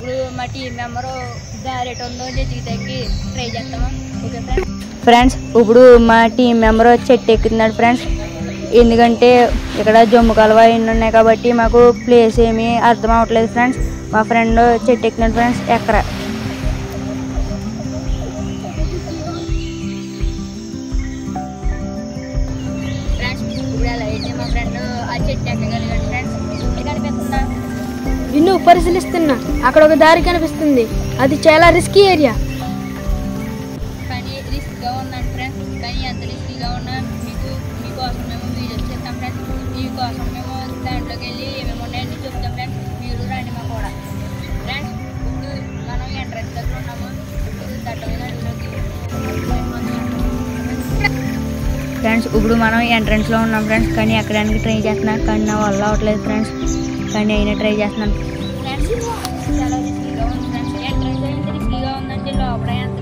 ఇప్పుడు మా team member దారేట్ ఉందో చెట్టుకి ట్రై చేస్తాము. ఓకే ఫ్రెండ్స్, ఇప్పుడు మా టీం మెంబర్ చెట్టు ఎక్కుతున్నాడు ఫ్రెండ్స్. ఎందుకంటే ఇక్కడ జమ్ము కాలువ ఎన్ని ఉన్నాయి కాబట్టి మాకు ప్లేస్ ఏమీ అర్థం అవ్వట్లేదు ఫ్రెండ్స్. మా ఫ్రెండ్ చెట్టు ఎక్కుతున్నాడు ఫ్రెండ్స్. ఎక్కడ ఇప్పుడు ఎలా అయితే మా ఫ్రెండ్ ఆ చెట్టు ఎక్కగలిగాడు ఫ్రెండ్స్. కనిపిస్తుందా? నిన్ను పరిశీలిస్తున్నా. అక్కడ ఒక దారి కనిపిస్తుంది. అది చాలా రిస్కీ ఏరియా. కానీ రిస్క్గా ఉందండి ఫ్రెండ్స్. కానీ ఎంత రిస్కీగా ఉన్నా మీకోసం మేము వీడియోస్ చేస్తాం ఫ్రెండ్స్. మీకోసం మేము దాంట్లోకి వెళ్ళి ఏమేమి ఉన్నాయని చెప్తాం ఫ్రెండ్స్. మీరు రండి మా కూడా ఫ్రెండ్స్. ఇప్పుడు మనం ఎంట్రన్స్ దగ్గర ఉన్నాము. ఇప్పుడు దట్టమైన అడవిలోకి ఫ్రెండ్స్, ఇప్పుడు మనం ఎంట్రన్స్లో ఉన్నాం ఫ్రెండ్స్. కానీ ఎక్కడానికి ట్రై చేస్తున్నాను కానీ నా వల్ల అవ్వట్లేదు ఫ్రెండ్స్. కానీ అయినా ట్రై చేస్తున్నాను ఫ్రెండ్స్. చాలా రిస్కీగా ఉంది ఫ్రెండ్స్. ఎంట్రన్స్ ఎంత రిస్కీగా ఉందంటే లోపల ఎంత